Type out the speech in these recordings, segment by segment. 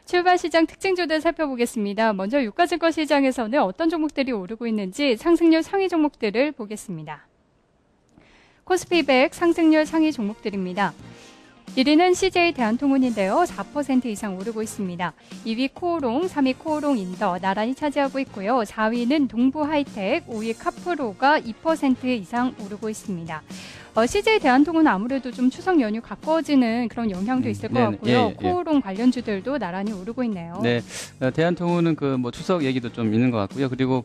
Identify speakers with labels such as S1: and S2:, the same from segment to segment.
S1: 출발 시장 특징주들 살펴보겠습니다. 먼저 유가증권 시장에서는 어떤 종목들이 오르고 있는지 상승률 상위 종목들을 보겠습니다. 코스피 100 상승률 상위 종목들입니다. 1위는 CJ 대한통운인데요. 4% 이상 오르고 있습니다. 2위 코오롱, 3위 코오롱 인더 나란히 차지하고 있고요. 4위는 동부하이텍, 5위 카프로가 2% 이상 오르고 있습니다. CJ 대한통운은 아무래도 좀 추석 연휴 가까워지는 그런 영향도 있을 것 같고요. 코오롱 관련주들도 나란히 오르고 있네요.
S2: 네, 대한통운은 뭐 추석 얘기도 좀 있는 것 같고요. 그리고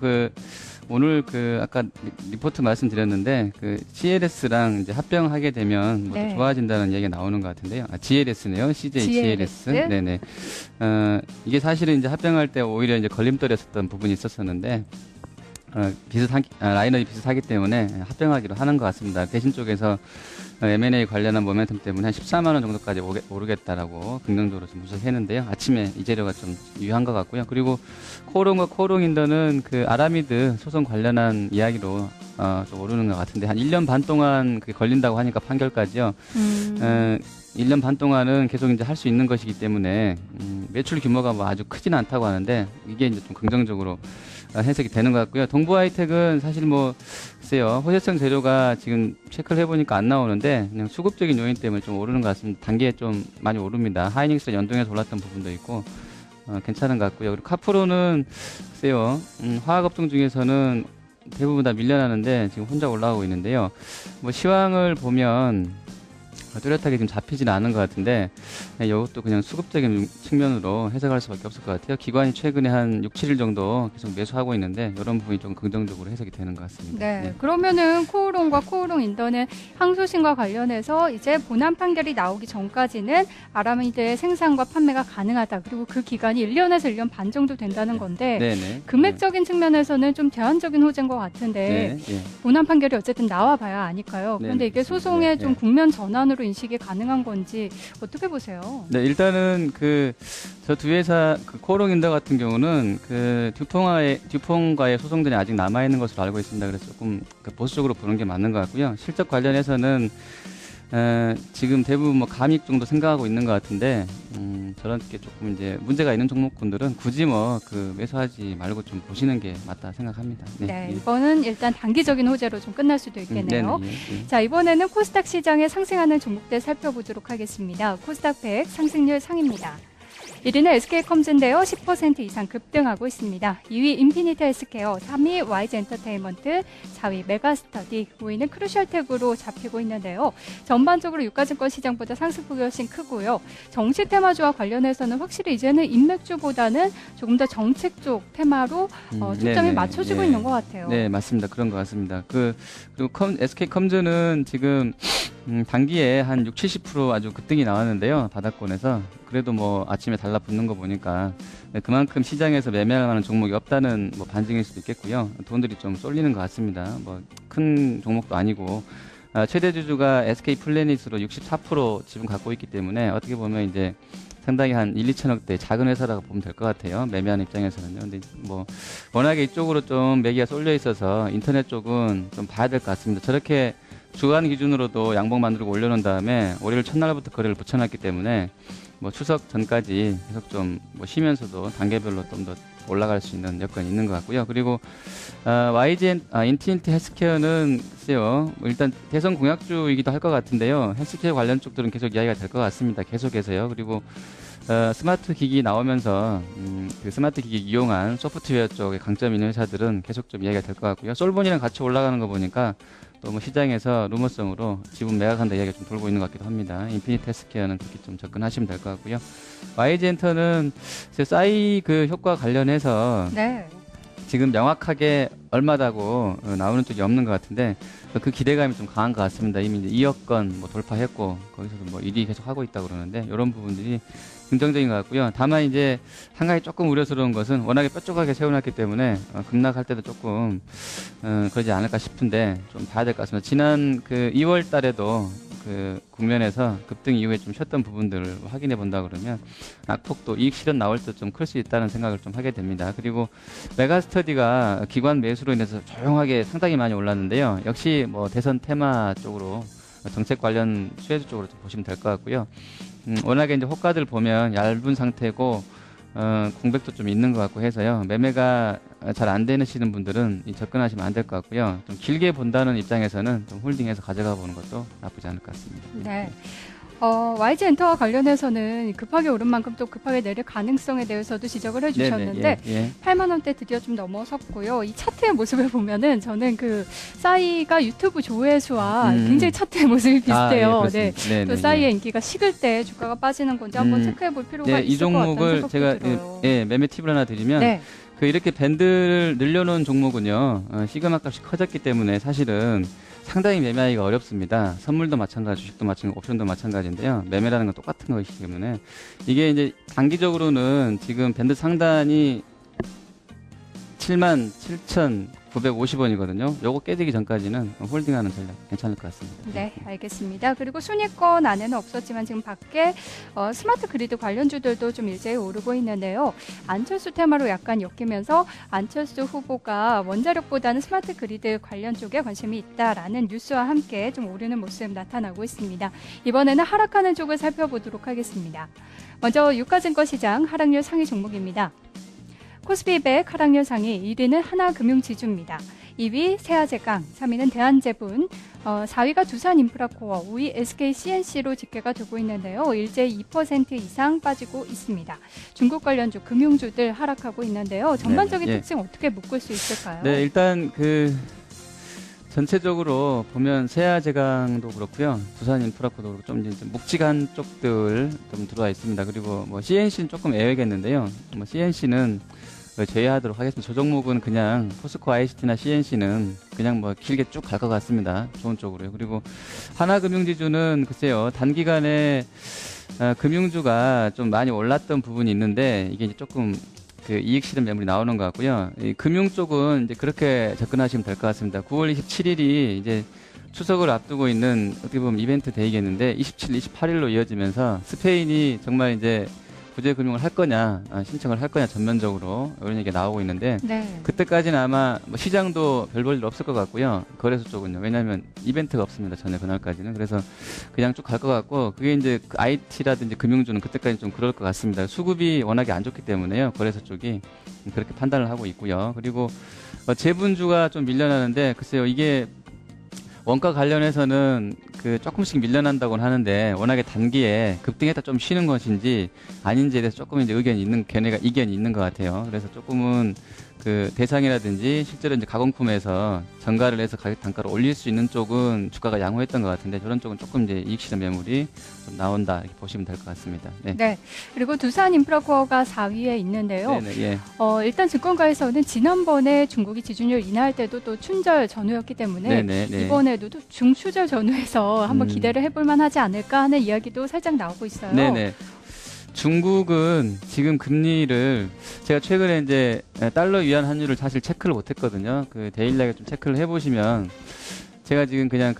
S2: 오늘 아까 리포트 말씀드렸는데 CLS랑 이제 합병하게 되면 뭐 좋아진다는 얘기가 나오는 것 같은데요. GLS네요. CJ GLS. 네네. 이게 사실은 이제 합병할 때 오히려 이제 걸림돌이었었던 부분이 있었었는데. 라인업이 비슷하기 때문에 합병하기로 하는 것 같습니다. 대신 쪽에서 M&A 관련한 모멘텀 때문에 한 14만 원 정도까지 오르겠다라고 긍정적으로 좀 분석했는데요. 아침에 이 재료가 좀 유효한 것 같고요. 그리고 코오롱과 코오롱인더는 아라미드 소송 관련한 이야기로 좀 오르는 것 같은데 한 1년 반 동안 그게 걸린다고 하니까 판결까지요. 1년 반 동안은 계속 이제 할 수 있는 것이기 때문에 매출 규모가 뭐 아주 크지는 않다고 하는데 이게 이제 좀 긍정적으로 해석이 되는 것 같고요. 동부하이텍은 사실 글쎄요. 호재성 재료가 지금 체크를 해보니까 안 나오는데 그냥 수급적인 요인 때문에 좀 오르는 것 같습니다. 단계에 좀 많이 오릅니다. 하이닉스랑 연동해서 올랐던 부분도 있고 괜찮은 것 같고요. 그리고 카프로는 글쎄요. 화학업종 중에서는 대부분 다 밀려나는데 지금 혼자 올라가고 있는데요. 시황을 보면 뚜렷하게 지금 잡히지는 않은 것 같은데 이것도 그냥 수급적인 측면으로 해석할 수밖에 없을 것 같아요. 기관이 최근에 한 6, 7일 정도 계속 매수하고 있는데 이런 부분이 좀 긍정적으로 해석이 되는 것 같습니다.
S1: 네. 그러면은 코오롱과 코오롱 인더는 항소심과 관련해서 이제 본안 판결이 나오기 전까지는 아라미드의 생산과 판매가 가능하다. 그리고 그 기간이 1년에서 1년 반 정도 된다는 건데 금액적인 측면에서는 좀 제한적인 호재인 것 같은데 본안 판결이 어쨌든 나와봐야 아니까요. 그런데 이게 소송의 좀 국면 전환으로 인식이 가능한 건지 어떻게 보세요?
S2: 네, 일단은 저 두 회사 코오롱 인더 같은 경우는 듀퐁과의 소송전이 아직 남아 있는 것으로 알고 있습니다. 그래서 조금 보수적으로 보는 게 맞는 것 같고요. 실적 관련해서는 지금 대부분 감익 정도 생각하고 있는 것 같은데 저런 게 조금 이제 문제가 있는 종목군들은 굳이 매수하지 말고 좀 보시는 게 맞다 생각합니다.
S1: 네, 이거는 일단 단기적인 호재로 좀 끝날 수도 있겠네요. 자, 이번에는 코스닥 시장에 상승하는 종목들 살펴보도록 하겠습니다. 코스닥 100 상승률 상입니다. 1위는 SK컴즈인데요. 10% 이상 급등하고 있습니다. 2위 인피니트 헬스케어, 3위 YG엔터테인먼트, 4위 메가스터디, 5위는 크루셜텍으로 잡히고 있는데요. 전반적으로 유가증권 시장보다 상승폭이 훨씬 크고요. 정치 테마주와 관련해서는 확실히 이제는 인맥주보다는 조금 더 정책 쪽 테마로 초점이 맞춰지고 있는 것 같아요.
S2: 네, 맞습니다. 그런 것 같습니다. 그리고 SK컴즈는 지금 단기에 한 6, 70% 아주 급등이 나왔는데요. 바닥권에서. 그래도 아침에 달라붙는 거 보니까 그만큼 시장에서 매매할 만한 종목이 없다는 반증일 수도 있겠고요. 돈들이 좀 쏠리는 것 같습니다. 큰 종목도 아니고 최대 주주가 SK 플래닛으로 64% 지분 갖고 있기 때문에 어떻게 보면 이제 상당히 한 1, 2천억대 작은 회사라고 보면 될 것 같아요. 매매하는 입장에서는요. 근데 워낙에 이쪽으로 좀 매기가 쏠려 있어서 인터넷 쪽은 좀 봐야 될 것 같습니다. 저렇게 주간 기준으로도 양봉 만들고 올려놓은 다음에 월요일 첫날부터 거래를 붙여놨기 때문에 추석 전까지 계속 좀 쉬면서도 단계별로 좀 더 올라갈 수 있는 여건이 있는 것 같고요. 그리고 인피니티 헬스케어는 글쎄요. 일단 대선 공약주이기도 할 것 같은데요. 헬스케어 관련 쪽들은 계속 이야기가 될 것 같습니다. 계속해서요. 그리고 스마트 기기 나오면서 스마트 기기 이용한 소프트웨어 쪽에 강점이 있는 회사들은 계속 좀 이야기가 될 것 같고요. 솔본이랑 같이 올라가는 거 보니까 또 시장에서 루머성으로 지분 매각한다 이야기가 좀 돌고 있는 것 같기도 합니다. 인피니트 헬스케어는 그렇게 좀 접근하시면 될 것 같고요. YG엔터는 싸이 효과 관련해서 지금 명확하게 얼마다고 나오는 쪽이 없는 것 같은데 그 기대감이 좀 강한 것 같습니다. 이미 이제 2억 건 돌파했고 거기서도 1위 계속 하고 있다고 그러는데 이런 부분들이 긍정적인 것 같고요. 다만 이제 한 가지 조금 우려스러운 것은 워낙에 뾰족하게 세워놨기 때문에 급락할 때도 조금 그러지 않을까 싶은데 좀 봐야 될 것 같습니다. 지난 2월 달에도 국면에서 급등 이후에 좀 쉬었던 부분들을 확인해 본다 그러면 낙폭도 이익 실현 나올 때 좀 클 수 있다는 생각을 좀 하게 됩니다. 그리고 메가스터디가 기관 매수로 인해서 조용하게 상당히 많이 올랐는데요. 역시 대선 테마 쪽으로 정책 관련 수혜주 쪽으로 좀 보시면 될 것 같고요. 워낙에 이제 호가들 보면 얇은 상태고 공백도 좀 있는 것 같고 해서요. 매매가 잘 안 되시는 분들은 접근하시면 안 될 것 같고요. 좀 길게 본다는 입장에서는 좀 홀딩해서 가져가 보는 것도 나쁘지 않을 것 같습니다.
S1: 네. YG 엔터와 관련해서는 급하게 오른 만큼 또 급하게 내릴 가능성에 대해서도 지적을 해주셨는데
S2: 네네, 예.
S1: 8만 원대 드디어 좀 넘어섰고요. 이 차트의 모습을 보면은 저는 그 싸이가 유튜브 조회수와 굉장히 차트의 모습이 비슷해요. 네. 또 싸이의 인기가 식을 때 주가가 빠지는 건지 한번 체크해 볼 필요가
S2: 이
S1: 있을 것 같다는
S2: 종목을
S1: 생각도
S2: 제가
S1: 들어요.
S2: 매매 팁을 하나 드리면
S1: 네.
S2: 이렇게 밴드를 늘려놓은 종목은요, 시그마 값이 커졌기 때문에 사실은 상당히 매매하기가 어렵습니다. 선물도 마찬가지, 주식도 마찬가지, 옵션도 마찬가지인데요. 매매라는 건 똑같은 것이기 때문에 이게 이제 단기적으로는 지금 밴드 상단이 77,950원이거든요. 요거 깨지기 전까지는 홀딩하는 전략 괜찮을 것 같습니다.
S1: 네, 알겠습니다. 그리고 순위권 안에는 없었지만 지금 밖에 스마트 그리드 관련주들도 좀 일제히 오르고 있는데요. 안철수 테마로 약간 엮이면서 안철수 후보가 원자력보다는 스마트 그리드 관련 쪽에 관심이 있다라는 뉴스와 함께 좀 오르는 모습 나타나고 있습니다. 이번에는 하락하는 쪽을 살펴보도록 하겠습니다. 먼저 유가증권 시장 하락률 상위 종목입니다. 코스피 100 하락률 상위 1위는 하나금융지주입니다. 2위 세아제강, 3위는 대한제분, 4위가 두산인프라코어, 5위 SKCNC로 집계가 되고 있는데요. 일제히 2% 이상 빠지고 있습니다. 중국 관련주, 금융주들 하락하고 있는데요. 전반적인 특징 어떻게 묶을 수 있을까요?
S2: 네, 일단 전체적으로 보면 세아제강도 그렇고요, 두산인프라코도 그렇고 좀 이제 묵직한 쪽들 좀 들어와 있습니다. 그리고 CNC는 조금 애매하겠는데요. CNC는 제외하도록 하겠습니다. 저 종목은 그냥 포스코 ICT나 CNC는 그냥 길게 쭉 갈 것 같습니다. 좋은 쪽으로요. 그리고 하나금융지주는 글쎄요, 단기간에 금융주가 좀 많이 올랐던 부분이 있는데 이게 이제 조금 이익 실현 매물이 나오는 것 같고요. 이 금융 쪽은 이제 그렇게 접근하시면 될 것 같습니다. 9월 27일이 이제 추석을 앞두고 있는 어떻게 보면 이벤트 데이겠는데 27, 28일로 이어지면서 스페인이 정말 이제 구제 금융을 할 거냐, 신청을 할 거냐 전면적으로 이런 얘기가 나오고 있는데 그때까지는 아마 시장도 별 볼 일 없을 것 같고요. 거래소 쪽은요. 왜냐하면 이벤트가 없습니다. 전에 그날까지는. 그래서 그냥 쭉 갈 것 같고 그게 이제 IT라든지 금융주는 그때까지 좀 그럴 것 같습니다. 수급이 워낙에 안 좋기 때문에요. 거래소 쪽이 그렇게 판단을 하고 있고요. 그리고 재분주가 좀 밀려나는데 글쎄요, 이게 원가 관련해서는 조금씩 밀려난다고는 하는데 워낙에 단기에 급등했다 좀 쉬는 것인지 아닌지에 대해서 조금 이제 이견이 있는 것 같아요. 그래서 조금은 대상이라든지 실제로 이제 가공품에서 전가를 해서 가격 단가를 올릴 수 있는 쪽은 주가가 양호했던 것 같은데 저런 쪽은 조금 이제 이익 실현 매물이 좀 나온다 이렇게 보시면 될 것 같습니다. 네.
S1: 그리고 두산인프라코어가 4위에 있는데요.
S2: 예.
S1: 일단 증권가에서는 지난번에 중국이 지준율 인하할 때도 또 춘절 전후였기 때문에 이번에도 또 중추절 전후에서 한번 기대를 해볼 만하지 않을까 하는 이야기도 살짝 나오고 있어요.
S2: 네네. 중국은 지금 금리를 제가 최근에 이제 달러 위안 환율을 사실 체크를 못했거든요. 데일리하게 좀 체크를 해보시면 제가 지금 그냥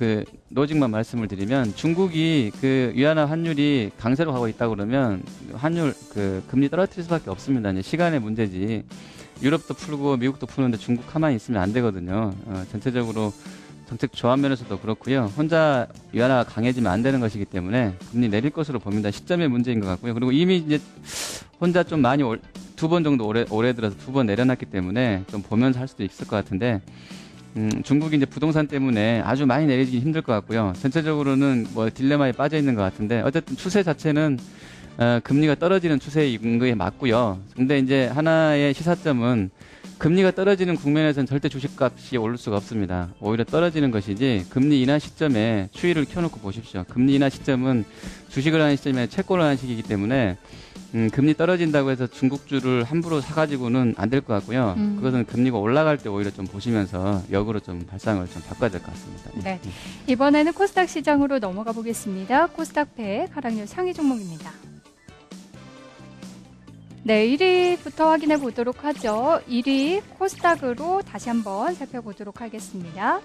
S2: 로직만 말씀을 드리면 중국이 위안화 환율이 강세로 가고 있다 그러면 환율 금리 떨어뜨릴 수밖에 없습니다. 이제 시간의 문제지. 유럽도 풀고 미국도 푸는데 중국 가만히 있으면 안 되거든요. 전체적으로 정책 조합 면에서도 그렇고요. 혼자 위안화가 강해지면 안 되는 것이기 때문에 금리 내릴 것으로 봅니다. 시점의 문제인 것 같고요. 그리고 이미 이제 혼자 좀 많이 2번 정도 올해 들어서 2번 내려놨기 때문에 좀 보면서 할 수도 있을 것 같은데 중국이 이제 부동산 때문에 아주 많이 내리기 힘들 것 같고요. 전체적으로는 딜레마에 빠져 있는 것 같은데 어쨌든 추세 자체는 금리가 떨어지는 추세인 거에 맞고요. 근데 이제 하나의 시사점은 금리가 떨어지는 국면에서는 절대 주식값이 오를 수가 없습니다. 오히려 떨어지는 것이지 금리 인하 시점에 추이를 켜놓고 보십시오. 금리 인하 시점은 주식을 하는 시점에 채권을 하는 시기이기 때문에 금리 떨어진다고 해서 중국주를 함부로 사가지고는 안 될 것 같고요. 그것은 금리가 올라갈 때 오히려 좀 보시면서 역으로 좀 발상을 좀 바꿔야 될 것 같습니다.
S1: 네. 이번에는 코스닥 시장으로 넘어가 보겠습니다. 코스닥 100 하락률 상위 종목입니다. 네, 1위부터 확인해 보도록 하죠. 1위 코스닥으로 다시 한번 살펴보도록 하겠습니다.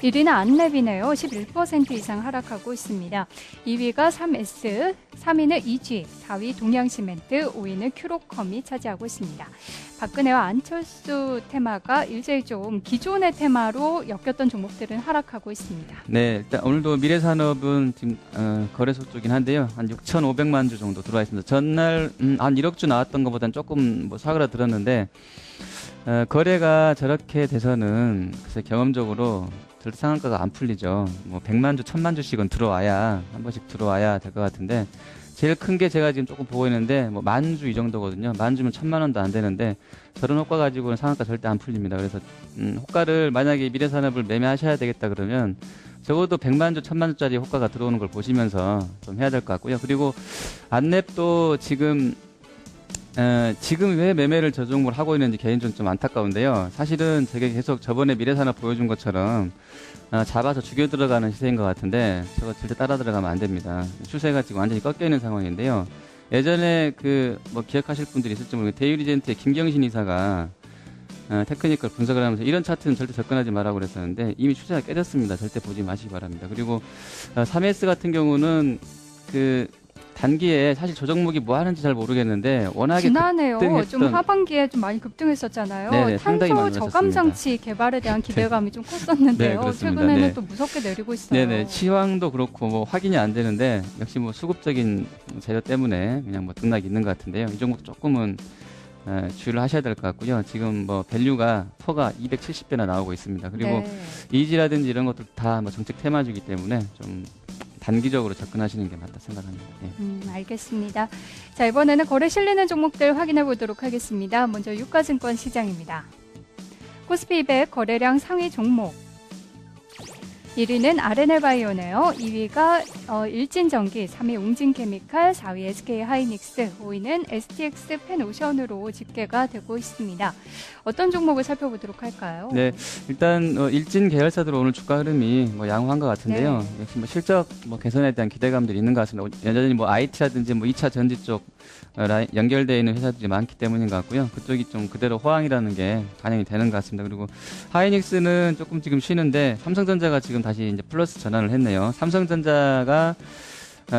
S1: 1위는 안랩이네요. 11% 이상 하락하고 있습니다. 2위가 3S, 3위는 EG, 4위 동양시멘트, 5위는 큐로컴이 차지하고 있습니다. 박근혜와 안철수 테마가 일제히 좀 기존의 테마로 엮였던 종목들은 하락하고 있습니다.
S2: 네, 일단 오늘도 미래산업은 지금 거래소 쪽이긴 한데요. 한 6,500만 주 정도 들어와 있습니다. 전날 한 1억 주 나왔던 것보다는 조금 뭐 사그라들었는데 거래가 저렇게 돼서는 글쎄 경험적으로 절대 상한가가 안 풀리죠. 뭐 100만 주, 1000만 주씩은 들어와야 한 번씩 들어와야 될 것 같은데 제일 큰 게 제가 지금 조금 보고 있는데 뭐 10,000주 이 정도거든요. 10,000주면 1,000만 원도 안 되는데 저런 호가 가지고는 상한가 절대 안 풀립니다. 그래서 호가를 만약에 미래산업을 매매하셔야 되겠다 그러면 적어도 100만 주, 1000만 주짜리 호가가 들어오는 걸 보시면서 좀 해야 될 것 같고요. 그리고 안랩도 지금 왜 매매를 저 종목을 하고 있는지 개인적으로 좀 안타까운데요. 사실은 저게 계속 저번에 미래산업 보여준 것처럼 잡아서 죽여 들어가는 시세인 것 같은데 저거 절대 따라 들어가면 안 됩니다. 추세가 지금 완전히 꺾여 있는 상황인데요. 예전에 뭐 기억하실 분들이 있을지 모르겠는데 대유리젠트의 김경신 이사가 테크니컬 분석을 하면서 이런 차트는 절대 접근하지 말라고 그랬었는데 이미 추세가 깨졌습니다. 절대 보지 마시기 바랍니다. 그리고 3S 같은 경우는 단기에 사실 저 종목이 뭐 하는지 잘 모르겠는데 워낙에
S1: 지난해요.
S2: 급등했던...
S1: 좀 하반기에 좀 많이 급등했었잖아요.
S2: 네네, 상당히 많이
S1: 탄소 저감 장치 개발에 대한 기대감이 좀 컸었는데요.
S2: 네,
S1: 최근에는
S2: 네.
S1: 또 무섭게 내리고 있어요.
S2: 네네, 시황도 그렇고 뭐 확인이 안 되는데 역시 뭐 수급적인 재료 때문에 그냥 뭐 등락이 있는 것 같은데요. 이 종목 조금은 주의를 하셔야 될 것 같고요. 지금 뭐 밸류가 퍼가 270배나 나오고 있습니다. 그리고
S1: 네.
S2: 이지라든지 이런 것들 다 뭐 정책 테마주기 때문에 좀 단기적으로 접근하시는 게 맞다 생각합니다. 예.
S1: 알겠습니다. 자, 이번에는 거래 실리는 종목들 확인해 보도록 하겠습니다. 먼저 유가증권 시장입니다. 코스피 200 거래량 상위 종목. 1위는 RNL바이오네요. 2위가 일진전기, 3위 웅진케미칼, 4위 SK하이닉스, 5위는 STX 펜오션으로 집계가 되고 있습니다. 어떤 종목을 살펴보도록 할까요?
S2: 네, 일단 일진 계열사들 오늘 주가 흐름이 뭐 양호한 것 같은데요.
S1: 네.
S2: 역시 뭐 실적 개선에 대한 기대감들이 있는 것 같습니다. 여전히 뭐 IT라든지 뭐 2차 전지 쪽 연결되어 있는 회사들이 많기 때문인 것 같고요. 그쪽이 좀 그대로 호황이라는 게 반영이 되는 것 같습니다. 그리고 하이닉스는 조금 지금 쉬는데 삼성전자가 지금 다시 이제 플러스 전환을 했네요. 삼성전자가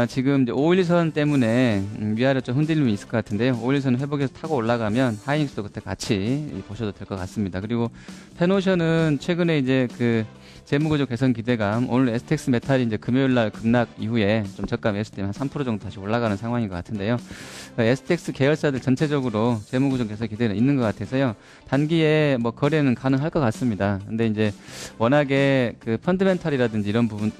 S2: 지금 이제 512선 때문에 위아래 좀 흔들림이 있을 것 같은데요. 512선 회복해서 타고 올라가면 하이닉스도 그때 같이 보셔도 될 것 같습니다. 그리고 펜오션은 최근에 이제 재무구조 개선 기대감, 오늘 STX 메탈이 이제 금요일 날 급락 이후에 좀 저가 매수 때문에 한 3% 정도 다시 올라가는 상황인 것 같은데요. STX 계열사들 전체적으로 재무구조 개선 기대는 있는 것 같아서요. 단기에 뭐 거래는 가능할 것 같습니다. 근데 이제 워낙에 펀드멘탈이라든지 이런 부분,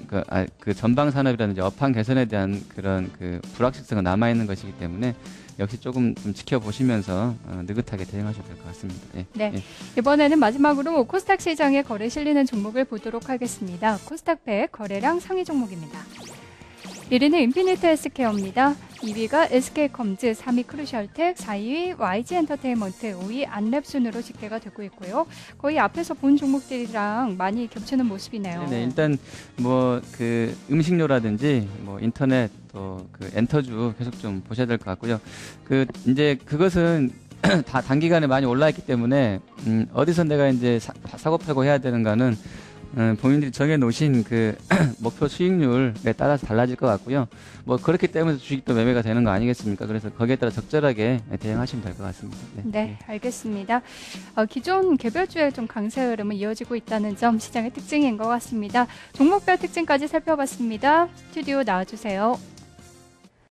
S2: 전방 산업이라든지 업황 개선에 대한 그런 불확실성은 남아 있는 것이기 때문에 역시 조금 좀 지켜보시면서 느긋하게 대응하셔도 될 것 같습니다. 예.
S1: 네.
S2: 예.
S1: 이번에는 마지막으로 코스닥 시장에 거래 실리는 종목을 보도록 하겠습니다. 코스닥 100 거래량 상위 종목입니다. 1위는 인피니트 헬스케어입니다. 2위가 SK컴즈, 3위 크루셜텍, 4위 YG엔터테인먼트, 5위 안랩 순으로 집계가 되고 있고요. 거의 앞에서 본 종목들이랑 많이 겹치는 모습이네요.
S2: 네, 일단 뭐 음식료라든지 뭐 인터넷 또 엔터주 계속 좀 보셔야 될 것 같고요. 이제 그것은 다 단기간에 많이 올라있기 때문에 어디서 내가 이제 사고 팔고 해야 되는가는 본인들이 정해놓으신 목표 수익률에 따라서 달라질 것 같고요. 뭐 그렇기 때문에 주식도 매매가 되는 거 아니겠습니까? 그래서 거기에 따라 적절하게 대응하시면 될 것 같습니다.
S1: 네, 알겠습니다. 기존 개별주의 좀 강세 흐름은 이어지고 있다는 점 시장의 특징인 것 같습니다. 종목별 특징까지 살펴봤습니다. 스튜디오 나와주세요.